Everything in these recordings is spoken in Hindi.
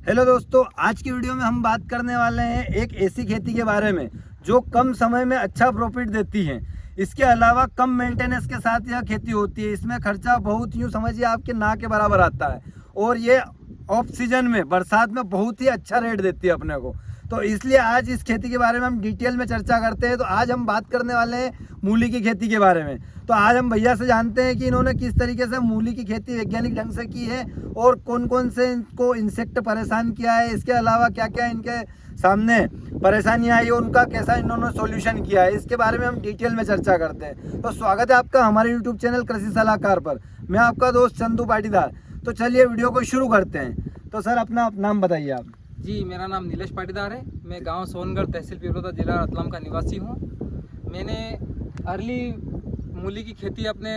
हेलो दोस्तों, आज की वीडियो में हम बात करने वाले हैं एक ऐसी खेती के बारे में जो कम समय में अच्छा प्रॉफिट देती है। इसके अलावा कम मेंटेनेंस के साथ यह खेती होती है। इसमें खर्चा बहुत यूँ समझिए आपके ना के बराबर आता है और ये ऑफ सीजन में बरसात में बहुत ही अच्छा रेट देती है अपने को। तो इसलिए आज इस खेती के बारे में हम डिटेल में चर्चा करते हैं। तो आज हम बात करने वाले हैं मूली की खेती के बारे में। तो आज हम भैया से जानते हैं कि इन्होंने किस तरीके से मूली की खेती वैज्ञानिक ढंग से की है और कौन कौन से इनको इंसेक्ट परेशान किया है। इसके अलावा क्या क्या इनके सामने परेशानियां आई, उनका कैसा इन्होंने सॉल्यूशन किया है, इसके बारे में हम डिटेल में चर्चा करते हैं। तो स्वागत है आपका हमारे यूट्यूब चैनल कृषि सलाहकार पर। मैं आपका दोस्त चंदू पाटीदार। तो चलिए वीडियो को शुरू करते हैं। तो सर अपना नाम बताइए आप। जी, मेरा नाम नीलेश पाटीदार है। मैं गांव सोनगढ़ तहसील पिपरोदा जिला रतलाम का निवासी हूं। मैंने अर्ली मूली की खेती अपने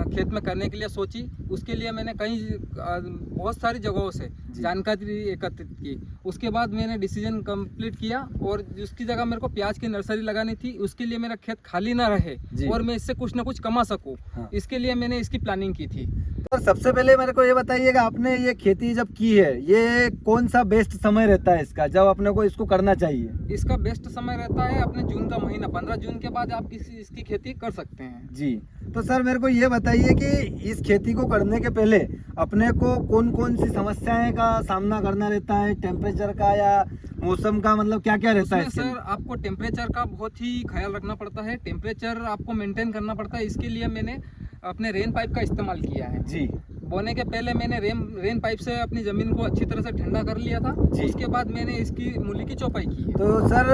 खेत में करने के लिए सोची। उसके लिए मैंने बहुत सारी जगहों से जानकारी एकत्रित की। उसके बाद मैंने डिसीजन कंप्लीट किया और उसकी जगह मेरे को प्याज की नर्सरी लगानी थी। उसके लिए मेरा खेत खाली ना रहे और मैं इससे कुछ ना कुछ कमा सकूं। हाँ। इसके लिए मैंने इसकी प्लानिंग की थी। तो सबसे पहले मेरे को ये बताइएगा, आपने ये खेती जब की है, ये कौन सा बेस्ट समय रहता है इसका जब अपने को इसको करना चाहिए? इसका बेस्ट समय रहता है अपने जून का महीना। 15 जून के बाद आप इसकी खेती कर सकते हैं। जी, तो सर मेरे को ये बताइए कि इस खेती को करने के पहले अपने को कौन कौन सी समस्याएं का सामना करना रहता है? टेम्परेचर का या मौसम का, मतलब क्या क्या रहता है? सर आपको टेम्परेचर का बहुत ही ख्याल रखना पड़ता है। टेम्परेचर आपको मेंटेन करना पड़ता है। इसके लिए मैंने अपने रेन पाइप का इस्तेमाल किया है। जी, बोने के पहले मैंने रेन पाइप से अपनी ज़मीन को अच्छी तरह से ठंडा कर लिया था। उसके बाद मैंने इसकी मूली की चौपाई की है। तो सर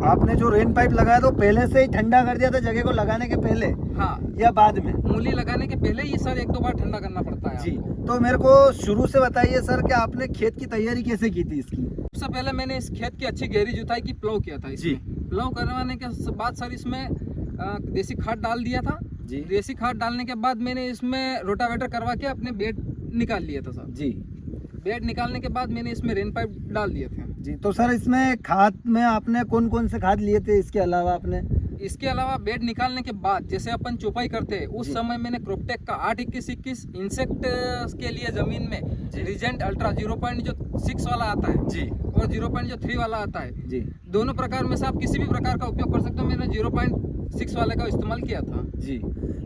आपने जो रेन पाइप लगाया तो पहले से ही ठंडा कर दिया था जगह को लगाने के पहले? हाँ, या बाद में? मूली लगाने के पहले ही सर 1-2 बार ठंडा करना पड़ता है। जी, तो मेरे को शुरू से बताइए सर कि आपने खेत की तैयारी कैसे की थी इसकी? सबसे पहले मैंने इस खेत की अच्छी गहरी जुताई की, प्लाव किया था। जी, प्लाव करवाने के बाद सर इसमें देसी खाद डाल दिया था। जी, देसी खाद डालने के बाद मैंने इसमें रोटावेटर करवा के अपने बेड निकाल लिया था सर। जी, बेड निकालने के बाद मैंने इसमें रेन पाइप डाल दिए थे। जी। तो सर इसमें खाद में आपने कौन कौन से खाद लिए थे? इसके अलावा आपने? इसके अलावा बेड निकालने के बाद जैसे अपन चौपाई करते हैं उस जी। समय मैंने क्रॉपटेक का 8-21-21 इंसेक्ट के लिए जमीन में रिजेंट अल्ट्रा 0.6 वाला आता है जी, और 0.3 वाला आता है। जी, दोनों प्रकार में से आप किसी भी प्रकार का उपयोग कर सकते हो। मैंने 0.6 वाले का इस्तेमाल किया था। जी।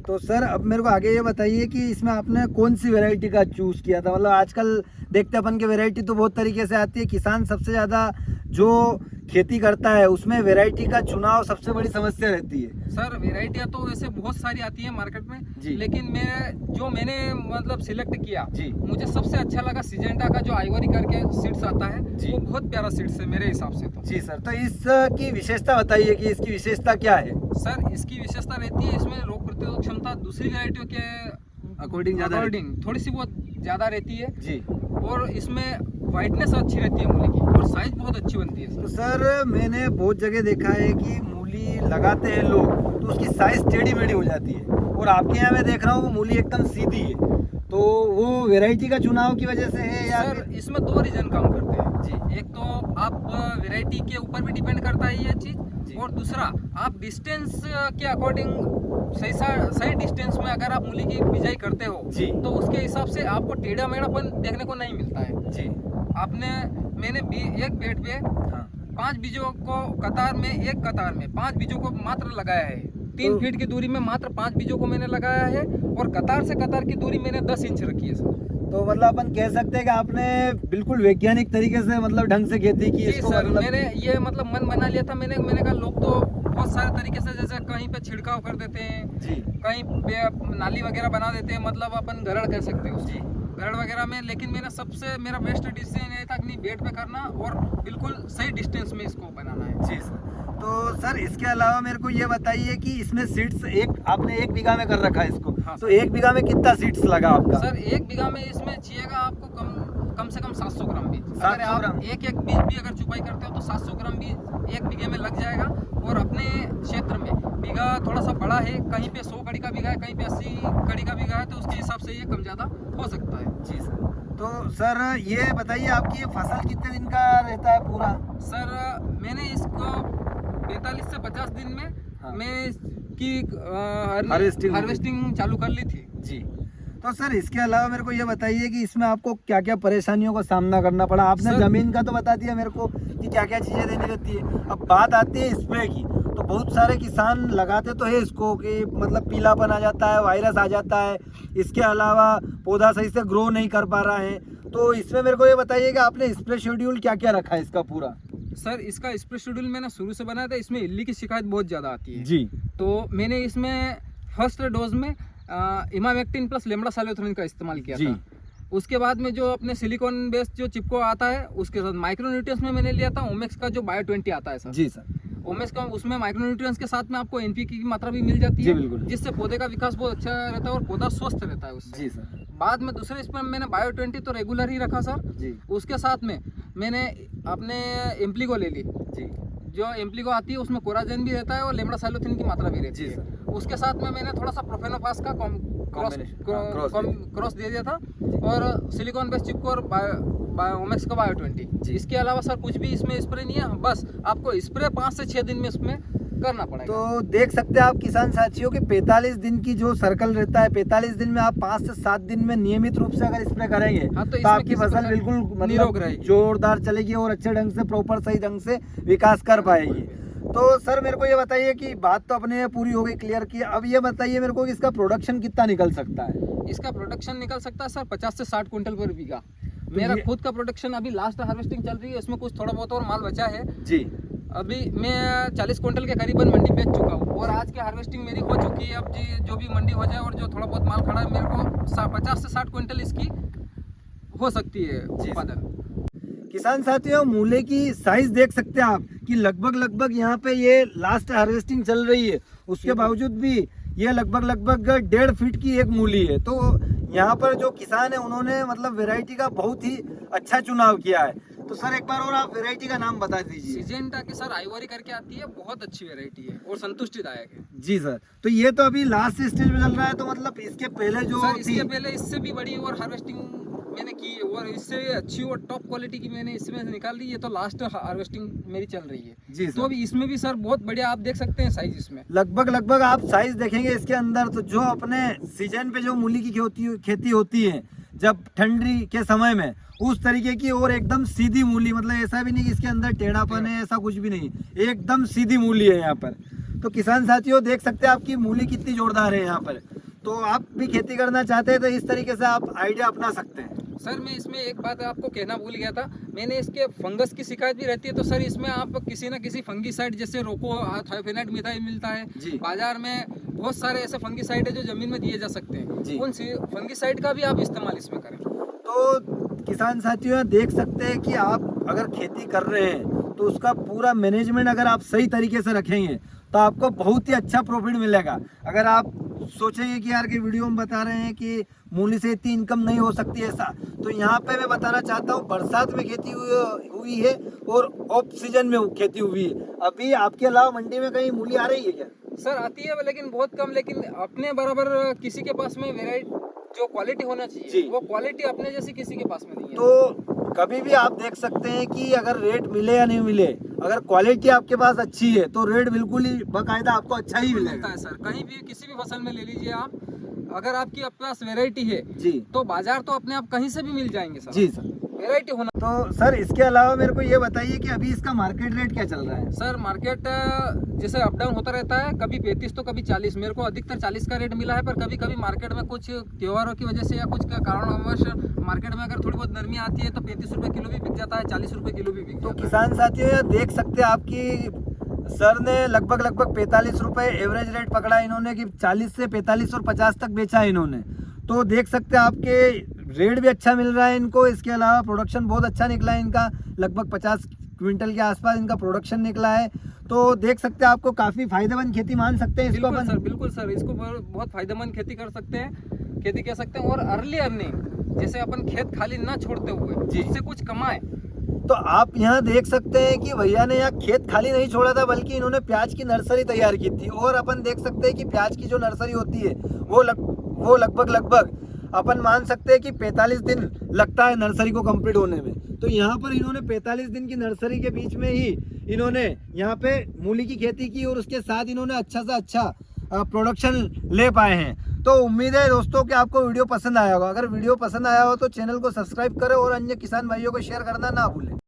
तो सर अब मेरे को आगे ये बताइए कि इसमें आपने कौन सी वैरायटी का चूज किया था? मतलब आजकल देखते अपन के वैरायटी तो बहुत तरीके से आती है। किसान सबसे ज़्यादा जो खेती करता है उसमें वैरायटी का चुनाव सबसे बड़ी समस्या रहती है। सर वैरायटियाँ तो वैसे बहुत सारी आती है मार्केट में जी। लेकिन मैंने मतलब सिलेक्ट किया, जी, मुझे सबसे अच्छा लगा सिजेंटा का जो आइवरी करके सीड्स आता है। जी। वो बहुत प्यारा सीड्स है मेरे हिसाब से तो। जी सर, तो इसकी विशेषता बताइए कि इसकी विशेषता क्या है? सर इसकी विशेषता रहती है इसमें रोग प्रतिरोधक क्षमता दूसरी वैरायटियों के अकॉर्डिंग थोड़ी सी बहुत ज़्यादा रहती है जी। और इसमें वाइटनेस अच्छी रहती है मूली की और साइज बहुत अच्छी बनती है तो सर। सर मैंने बहुत जगह देखा है कि मूली लगाते हैं लोग तो उसकी साइज टेढ़ी मेढ़ी हो जाती है और आपके यहाँ मैं देख रहा हूँ वो मूली एकदम सीधी है। तो वो वैरायटी का चुनाव की वजह से है या सर इसमें 2 रीजन काम करते हैं जी। एक तो आप वैरायटी के ऊपर भी डिपेंड करता है ये चीज़, और दूसरा आप डिस्टेंस के अकॉर्डिंग सही डिस्टेंस में अगर आप मूली की बिजाई करते हो जी। तो उसके हिसाब से आपको टेढ़ा मेढ़ापन देखने को नहीं मिलता है। जी, मैंने एक बेड पे हाँ। 5 बीजों को एक कतार में 5 बीजों को मात्र लगाया है। 3 फीट की दूरी में मात्र 5 बीजों को मैंने लगाया है और कतार से कतार की दूरी मैंने 10 इंच रखी है सर। तो मतलब अपन कह सकते हैं कि आपने बिल्कुल वैज्ञानिक तरीके से मतलब ढंग से खेती की जी इसको? सर, मतलब मैंने ये मतलब मन बना लिया था। मैंने कहा लोग तो बहुत सारे तरीके से जैसे कहीं पे छिड़काव कर देते हैं, जी, कहीं पे नाली वगैरह बना देते हैं, मतलब अपन गरड़ कह सकते हो जी, गरड़ वगैरह में। लेकिन मेरा बेस्ट डिसीजन ये था कि नहीं, बेड पे करना और बिल्कुल सही डिस्टेंस में इसको बनाना है। जी सर। तो सर इसके अलावा मेरे को ये बताइए कि इसमें सीड्स आपने 1 बीघा में कर रखा है इसको। हाँ, तो 1 बीघा में कितना सीड्स लगा आपका? सर 1 बीघा में इसमें चाहिएगा आपको कम से कम 700 ग्राम बीज। 700 अगर आप ग्राम? एक बीज भी अगर चुपाई करते हो तो 700 ग्राम बीज 1 बीघे में लग जाएगा। और अपने क्षेत्र में बीघा थोड़ा सा बड़ा है, कहीं पे 100 कड़ी का बीघा है, कहीं पे 80 कड़ी का बीघा है, तो उसके हिसाब से ये कम ज़्यादा हो सकता है। जी सर। तो सर ये बताइए आपकी ये फसल कितने दिन का रहता है पूरा? सर मैंने इसको 45 से 50 दिन में हाँ। मैं इसकी हार्वेस्टिंग हार्वेस्टिंग चालू कर ली थी। जी। तो सर इसके अलावा मेरे को ये बताइए कि इसमें आपको क्या क्या परेशानियों का सामना करना पड़ा। आपने जमीन का तो बता दिया मेरे को कि क्या क्या चीज़ें देनी रहती है। अब बात आती है स्प्रे की, तो बहुत सारे किसान लगाते तो है इसको कि मतलब पीलापन आ जाता है, वायरस आ जाता है, इसके अलावा पौधा सही से ग्रो नहीं कर पा रहा है। तो इसमें मेरे को ये बताइए कि आपने स्प्रे शेड्यूल क्या क्या रखा है इसका पूरा। सर इसका स्प्रे शेड्यूल मैंने शुरू से बनाया था। इसमें इल्ली की शिकायत बहुत ज़्यादा आती है जी। तो मैंने इसमें फर्स्ट डोज में इमामेक्टिन प्लस लेमडासाइलोथ्रिन का इस्तेमाल किया जी। था। उसके बाद में जो अपने सिलिकॉन बेस्ड जो चिपको आता है उसके साथ माइक्रोन्यूट्रिएंट्स में मैंने लिया था ओमेक्स का जो बायो 20 आता है सर। जी सर। ओमेक्स का उसमें माइक्रोन्यूट्रिएंट्स के साथ में आपको एनपीके की मात्रा भी मिल जाती जी है, बिल्कुल। जिससे पौधे का विकास बहुत अच्छा रहता है और पौधा स्वस्थ रहता है उससे। जी सर। बाद में दूसरे इसमें मैंने बायो 20 तो रेगुलर ही रखा सर। जी। उसके साथ में मैंने अपने एम्प्लीगो ले ली। जी। जो एम्प्लीगो आती है उसमें कोराजेन भी रहता है और लेमडासाइलोथ्रिन की मात्रा भी रहती है। उसके साथ में मैंने थोड़ा सा प्रोफेनोफास का क्रॉस दे दिया था और सिलिकॉन बेस्ड चिपको और ओमेक्स का बायो 20। इसके अलावा सर कुछ भी इसमें स्प्रे नहीं है, बस आपको स्प्रे 5 से 6 दिन में इसमें करना पड़ेगा। तो देख सकते हैं आप किसान साथियों कि 45 दिन की जो सर्कल रहता है, 45 दिन में आप 5 से 7 दिन में नियमित रूप से अगर स्प्रे करेंगे तो आपकी फसल बिल्कुल मतलब जोरदार चलेगी और अच्छे ढंग से प्रॉपर सही ढंग से विकास कर पाएगी। तो सर मेरे को ये बताइए कि बात तो अपने पूरी हो गई क्लियर की, अब ये बताइए मेरे को कि इसका प्रोडक्शन कितना निकल सकता है। इसका प्रोडक्शन निकल सकता है सर 50 से 60 क्विंटल पर बीघा। मेरा खुद का प्रोडक्शन अभी लास्ट हार्वेस्टिंग चल रही है, इसमें कुछ थोड़ा बहुत और माल बचा है जी। अभी मैं 40 क्विंटल के करीबन मंडी बेच चुका हूँ और आज की हार्वेस्टिंग मेरी हो चुकी है। अब जी जो भी मंडी हो जाए और जो थोड़ा बहुत माल खड़ा है मेरे को 50 से 60 क्विंटल इसकी हो सकती है उत्पादन। किसान साथियों मूले की साइज देख सकते हैं आप कि लगभग यहाँ पे ये लास्ट हार्वेस्टिंग चल रही है, उसके बावजूद भी ये लगभग 1.5 फीट की एक मूली है। तो यहाँ पर जो किसान है उन्होंने मतलब वैरायटी का बहुत ही अच्छा चुनाव किया है। तो सर एक बार और आप वैरायटी का नाम बता दीजिए। सिजेंटा की सर आइवरी करके आती है, बहुत अच्छी वैरायटी है और संतुष्टिदायक है। जी सर। तो ये तो अभी लास्ट स्टेज में चल रहा है, तो मतलब इसके पहले जो सर इसके पहले इससे भी बड़ी और हार्वेस्टिंग मैंने की है और इससे अच्छी और टॉप क्वालिटी की मैंने इसमें निकाल ली। ये तो लास्ट हार्वेस्टिंग मेरी चल रही है जी तो अभी इसमें भी सर बहुत बढ़िया आप देख सकते हैं साइज। इसमें लगभग आप साइज देखेंगे इसके अंदर, तो जो अपने सीजन पे जो मूली की खेती होती है जब ठंडी के समय में, उस तरीके की और एकदम सीधी मूली, मतलब ऐसा भी नहीं कि इसके अंदर टेढ़ापन है, ऐसा कुछ भी नहीं, एकदम सीधी मूली है यहाँ पर। तो किसान साथियों देख सकते हैं आपकी मूली कितनी जोरदार है यहाँ पर। तो आप भी खेती करना चाहते हैं तो इस तरीके से आप आइडिया अपना सकते हैं। सर मैं इसमें एक बात आपको कहना भूल गया था, मैंने इसके फंगस की शिकायत भी रहती है तो सर इसमें आप किसी न किसी फंगीसाइड जैसे रोको थायोफेनाइट मिथाइल मिलता है बाजार में, बहुत सारे ऐसे फंगीसाइड है जो जमीन में दिए जा सकते हैं, उन फंगीसाइड का भी आप इस्तेमाल इसमें करें। तो किसान साथियों देख सकते हैं कि आप अगर खेती कर रहे हैं तो उसका पूरा मैनेजमेंट अगर आप सही तरीके से रखेंगे तो आपको बहुत ही अच्छा प्रॉफिट मिलेगा। अगर आप सोचेंगे कि यार की वीडियो में बता रहे हैं कि मूली से इतनी इनकम नहीं हो सकती ऐसा, तो यहाँ पे मैं बताना चाहता हूँ बरसात में खेती हुई है और ऑफ सीजन में खेती हुई है। अभी आपके अलावा मंडी में कहीं मूली आ रही है क्या? सर आती है लेकिन बहुत कम, लेकिन अपने बराबर किसी के पास में वेराइटी जो क्वालिटी होना चाहिए वो क्वालिटी अपने जैसी किसी के पास में नहीं है। तो कभी भी आप देख सकते हैं कि अगर रेट मिले या नहीं मिले, अगर क्वालिटी आपके पास अच्छी है तो रेट बिल्कुल ही बाकायदा आपको अच्छा ही मिलता है। सर कहीं भी किसी भी फसल में ले लीजिए आप, अगर आपके पास वेराइटी है जी तो बाजार तो अपने आप कहीं से भी मिल जाएंगे सर। जी सर वेराइटी होना। तो सर इसके अलावा मेरे को ये बताइए कि अभी इसका मार्केट रेट क्या चल रहा है? सर मार्केट जैसे अप डाउन होता रहता है, कभी 35 तो कभी 40, मेरे को अधिकतर 40 का रेट मिला है, पर कभी कभी मार्केट में कुछ त्योहारों की वजह से या कुछ कारणवश मार्केट में अगर थोड़ी बहुत नरमी आती है तो 35 रुपये किलो भी बिक जाता है, 40 रुपये किलो भी बिक जाता है। तो किसान साथियों देख सकते हैं आपकी सर ने लगभग 45 रुपये एवरेज रेट पकड़ा इन्होंने कि 40 से 45 और 50 तक बेचा इन्होंने। तो देख सकते हैं आपके रेट भी अच्छा मिल रहा है इनको। इसके अलावा प्रोडक्शन बहुत अच्छा निकला है इनका, लगभग 50 क्विंटल के आसपास इनका प्रोडक्शन निकला है। तो देख सकते हैं आपको काफ़ी फायदेमंद खेती मान सकते हैं इसको अपन। सर बिल्कुल सर, इसको बहुत फायदेमंद खेती कर सकते हैं, खेती कह सकते हैं। और अर्ली अर्निंग, जैसे अपन खेत खाली ना छोड़ते हुए उससे कुछ कमाए। तो आप यहाँ देख सकते हैं कि भैया ने यहाँ खेत खाली नहीं छोड़ा था, बल्कि इन्होंने प्याज की नर्सरी तैयार की थी। और अपन देख सकते हैं कि प्याज की जो नर्सरी होती है वो लगभग अपन मान सकते हैं कि 45 दिन लगता है नर्सरी को कंप्लीट होने में। तो यहाँ पर इन्होंने 45 दिन की नर्सरी के बीच में ही इन्होंने यहाँ पे मूली की खेती की और उसके साथ इन्होंने अच्छा से अच्छा प्रोडक्शन ले पाए हैं। तो उम्मीद है दोस्तों कि आपको वीडियो पसंद आया होगा। अगर वीडियो पसंद आया हो तो चैनल को सब्सक्राइब करें और अन्य किसान भाइयों को शेयर करना ना भूलें।